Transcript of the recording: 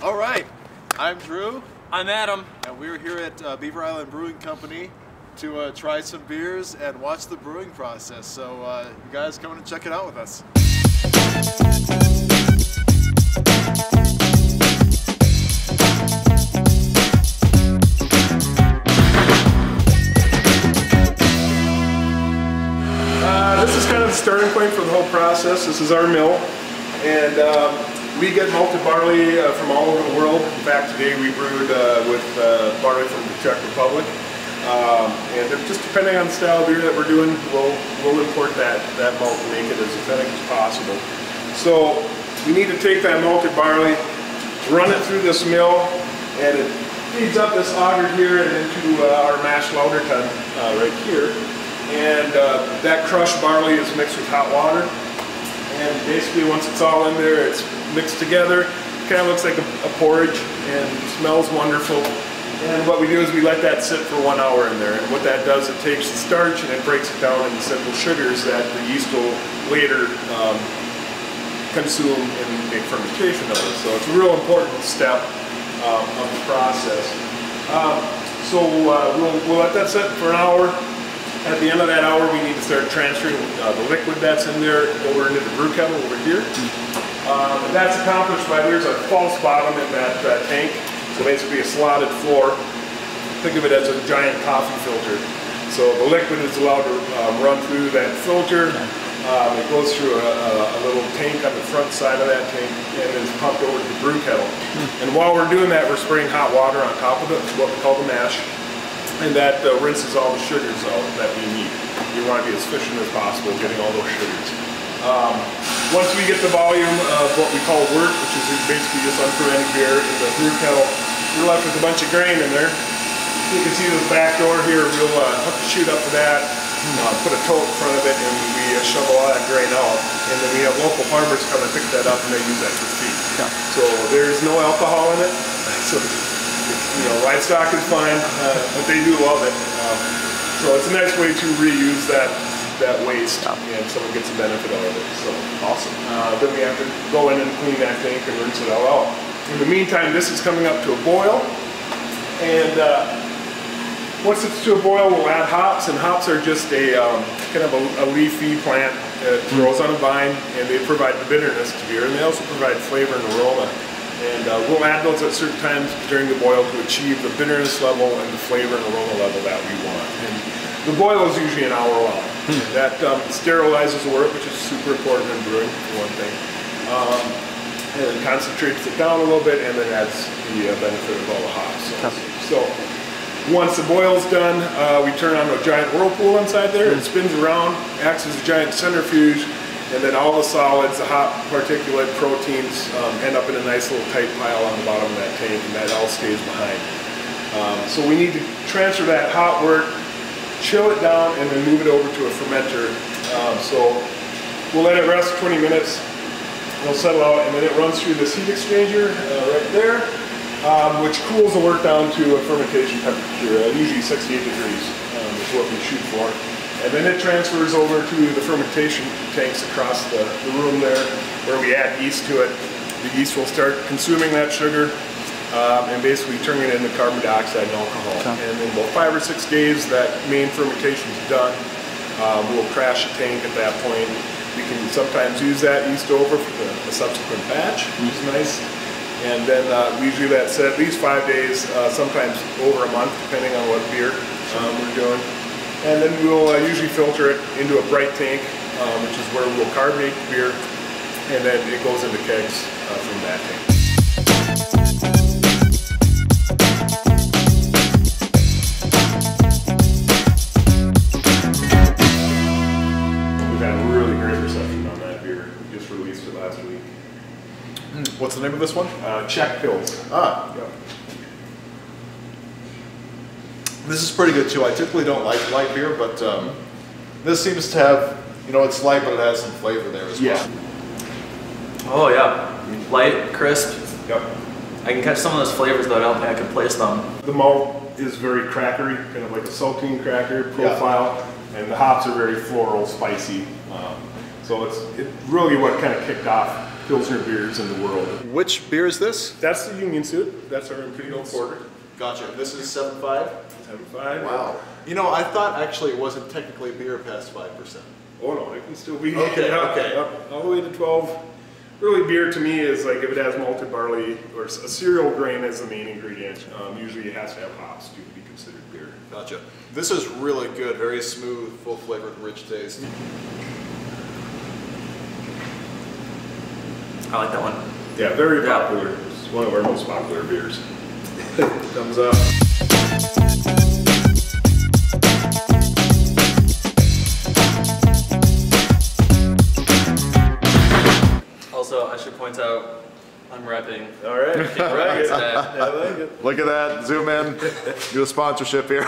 All right, I'm Drew. I'm Adam. And we're here at Beaver Island Brewing Company to try some beers and watch the brewing process. So you guys come and check it out with us. This is kind of the starting point for the whole process. This is our mill, and we get malted barley from all over the world. In fact, today we brewed with barley from the Czech Republic. And just depending on the style of beer that we're doing, we'll import that malt and make it as authentic as possible. So we need to take that malted barley, run it through this mill, and it feeds up this auger here and into our mash lauter tun right here. And that crushed barley is mixed with hot water, and basically once it's all in there, it's mixed together. It kind of looks like a porridge and smells wonderful. And what we do is we let that sit for 1 hour in there, and what that does, it takes the starch and it breaks it down into simple sugars that the yeast will later consume and make fermentation of it. So it's a real important step of the process. So we'll let that sit for an hour. At the end of that hour, we need to start transferring the liquid that's in there over into the brew kettle over here. And that's accomplished by, there's a false bottom in that tank, so basically a slotted floor. Think of it as a giant coffee filter. So the liquid is allowed to run through that filter. It goes through a little tank on the front side of that tank and is pumped over to the brew kettle. And while we're doing that, we're spraying hot water on top of it, what we call the mash. And that rinses all the sugars out that we need. We want to be as efficient as possible getting all those sugars. Once we get the volume of what we call wort, which is basically just unfermented beer in the brew kettle, we're left with a bunch of grain in there. You can see this back door here, we'll hook the chute up to that, put a tote in front of it, and we shovel all that grain out. And then we have local farmers come and pick that up and they use that for feed. Yeah. So there's no alcohol in it. So, you know, livestock is fine, but they do love it. So it's a nice way to reuse that waste, and someone gets a benefit out of it. So awesome. Then we have to go in and clean that tank and rinse it all out. In the meantime, this is coming up to a boil, and once it's to a boil, we'll add hops, and hops are just a kind of a leafy plant that grows on a vine, and they provide the bitterness to beer, and they also provide flavor and aroma. And we'll add those at certain times during the boil to achieve the bitterness level and the flavor and aroma level that we want. And the boil is usually an hour long. That sterilizes the wort, which is super important in brewing, for one thing. And it concentrates it down a little bit, and then adds the benefit of all the hops. So once the boil's done, we turn on a giant whirlpool inside there. It spins around, acts as a giant centrifuge. And then all the solids, the hot particulate proteins, end up in a nice little tight pile on the bottom of that tank, and that all stays behind. So we need to transfer that hot wort, chill it down, and then move it over to a fermenter. So we'll let it rest 20 minutes, it'll settle out, and then it runs through this heat exchanger right there, which cools the wort down to a fermentation temperature, usually 68 degrees is what we shoot for. And then it transfers over to the fermentation tanks across the room there, where we add yeast to it. The yeast will start consuming that sugar and basically turning it into carbon dioxide and alcohol. And in about 5 or 6 days, that main fermentation is done. We'll crash the tank at that point. We can sometimes use that yeast over for the subsequent batch, which is nice. And then usually that's at least 5 days, sometimes over a month, depending on what beer we're doing. And then we'll usually filter it into a bright tank, which is where we'll carbonate the beer, and then it goes into kegs from that tank. We've had a really great reception on that beer. We just released it last week. What's the name of this one? Czech Pils. Ah. Yep. This is pretty good too. I typically don't like light beer, but this seems to have, you know, it's light, but it has some flavor there as well. Oh yeah, light, crisp. Yep. I can catch some of those flavors, but I don't think I can place them. The malt is very crackery, kind of like a saltine cracker profile, and the hops are very floral, spicy. So it's really what kind of kicked off Pilsner beers in the world. Which beer is this? That's the Union Suit. That's our Imperial Porter. Gotcha. This is 7.5? 7.5. Wow. You know, I thought actually it wasn't technically beer past 5%. Oh no, it can still be Okay, okay. up all the way to 12. Really, beer to me is like if it has malted barley or a cereal grain as the main ingredient. Usually it has to have hops to be considered beer. Gotcha. This is really good, very smooth, full flavored, rich taste. I like that one. Yeah, very popular. It's one of our most popular beers. Thumbs up. Also, I should point out, I'm repping. All right. All right. Today. I like it. Look at that, zoom in, do a sponsorship here.